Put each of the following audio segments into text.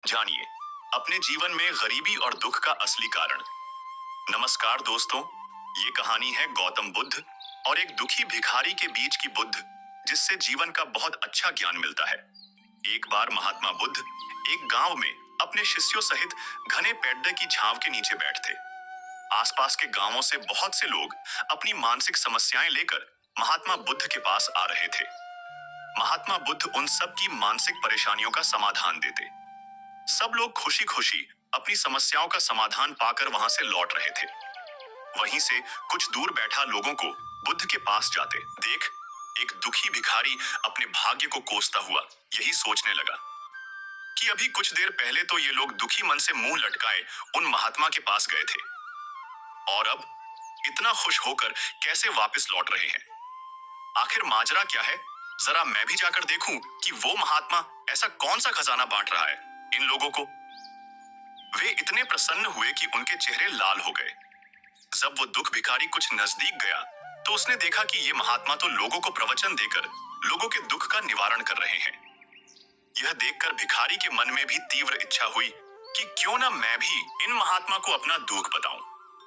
जानिए अपने जीवन में गरीबी और दुख का असली कारण। नमस्कार दोस्तों, ये कहानी है गौतम बुद्ध और एक दुखी भिखारी के बीच की बुद्ध, जिससे जीवन का बहुत अच्छा ज्ञान मिलता है। एक बार महात्मा बुद्ध एक गांव में अपने शिष्यों सहित घने पेड़ की छांव के नीचे बैठे थे। आसपास के गांवों से बहुत से लोग अपनी मानसिक समस्याएं लेकर महात्मा बुद्ध के पास आ रहे थे। महात्मा बुद्ध उन सब की मानसिक परेशानियों का समाधान देते। सब लोग खुशी खुशी अपनी समस्याओं का समाधान पाकर वहां से लौट रहे थे। वहीं से कुछ दूर बैठा लोगों को बुद्ध के पास जाते देख एक दुखी भिखारी अपने भाग्य को कोसता हुआ यही सोचने लगा कि अभी कुछ देर पहले तो ये लोग दुखी मन से मुंह लटकाए उन महात्मा के पास गए थे, और अब इतना खुश होकर कैसे वापस लौट रहे हैं। आखिर माजरा क्या है? जरा मैं भी जाकर देखूं कि वो महात्मा ऐसा कौन सा खजाना बांट रहा है इन लोगों को। वे इतने प्रसन्न हुए कि उनके चेहरे लाल हो गए। जब वो दुख भिखारी कुछ नजदीक गया तो उसने देखा कि ये महात्मा तो लोगों को प्रवचन देकर लोगों के दुख का निवारण कर रहे हैं। यह देखकर भिखारी के मन में भी तीव्र इच्छा हुई कि क्यों ना मैं भी इन महात्मा को अपना दुख बताऊं।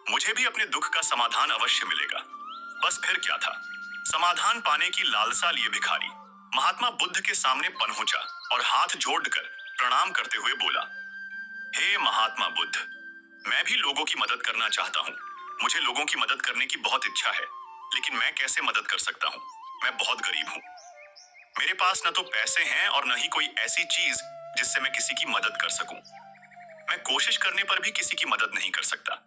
मुझे भी अपने दुख का समाधान अवश्य मिलेगा। बस फिर क्या था, समाधान पाने की लालसा लिए भिखारी महात्मा बुद्ध के सामने पहुंचा और हाथ जोड़कर प्रणाम करते हुए बोला, हे महात्मा बुद्ध, मैं भी लोगों की मदद करना चाहता हूँ। मुझे लोगों की मदद करने की बहुत इच्छा है, लेकिन मैं कैसे मदद कर सकता हूँ? मैं बहुत गरीब हूँ। मेरे पास न तो पैसे हैं और न ही कोई ऐसी चीज जिससे मैं किसी की मदद कर सकूं। मैं कोशिश करने पर भी किसी की मदद नहीं कर सकता।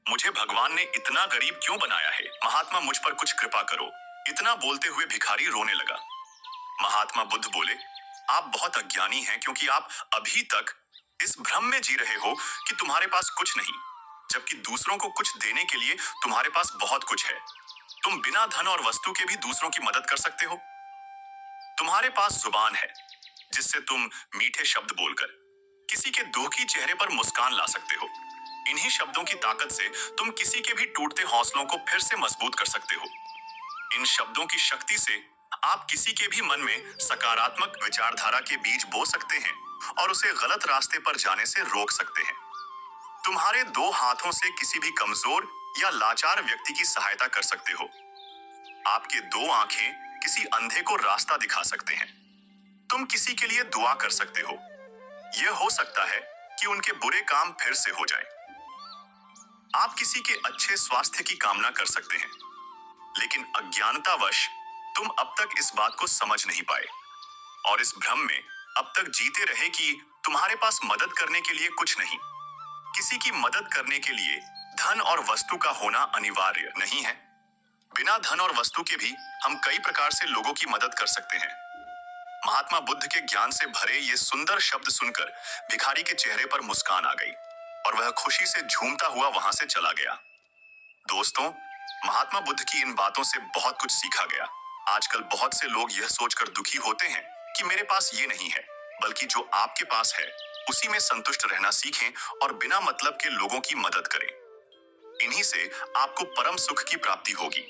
मुझे भगवान ने इतना गरीब क्यों बनाया है? महात्मा मुझ पर कुछ कृपा करो। इतना बोलते हुए भिखारी रोने लगा। महात्मा बुद्ध बोले, आप बहुत अज्ञानी हैं, क्योंकि आप अभी तक इस भ्रम में जी रहे हो कि तुम्हारे पास कुछ नहीं, जबकि दूसरों को कुछ देने के लिए तुम्हारे पास बहुत कुछ है। तुम बिना धन और वस्तु के भी दूसरों की मदद कर सकते हो। तुम्हारे पास जुबान है जिससे तुम मीठे शब्द बोलकर किसी के दुखी चेहरे पर मुस्कान ला सकते हो। इन्हीं शब्दों की ताकत से तुम किसी के भी टूटते हौसलों को फिर से मजबूत कर सकते हो। इन शब्दों की शक्ति से आप किसी के भी मन में सकारात्मक विचारधारा के बीज बो सकते हैं और उसे गलत रास्ते पर जाने से रोक सकते हैं। तुम्हारे दो हाथों से किसी भी कमजोर या लाचार व्यक्ति की सहायता कर सकते हो। आपके दो आंखें किसी अंधे को रास्ता दिखा सकते हैं। तुम किसी के लिए दुआ कर सकते हो। यह हो सकता है कि उनके बुरे काम फिर से हो जाएं। आप किसी के अच्छे स्वास्थ्य की कामना कर सकते हैं, लेकिन अज्ञानतावश तुम अब तक इस बात को समझ नहीं पाए और इस भ्रम में अब तक जीते रहे कि तुम्हारे पास मदद करने के लिए कुछ नहीं। किसी की मदद करने के लिए धन और वस्तु का होना अनिवार्य नहीं है। बिना धन और वस्तु के भी हम कई प्रकार से लोगों की मदद कर सकते हैं। महात्मा बुद्ध के ज्ञान से भरे ये सुंदर शब्द सुनकर भिखारी के चेहरे पर मुस्कान आ गई और वह खुशी से झूमता हुआ वहां से चला गया। दोस्तों, महात्मा बुद्ध की इन बातों से बहुत कुछ सीखा गया। आजकल बहुत से लोग यह सोचकर दुखी होते हैं कि मेरे पास ये नहीं है, बल्कि जो आपके पास है उसी में संतुष्ट रहना सीखें और बिना मतलब के लोगों की मदद करें। इन्हीं से आपको परम सुख की प्राप्ति होगी।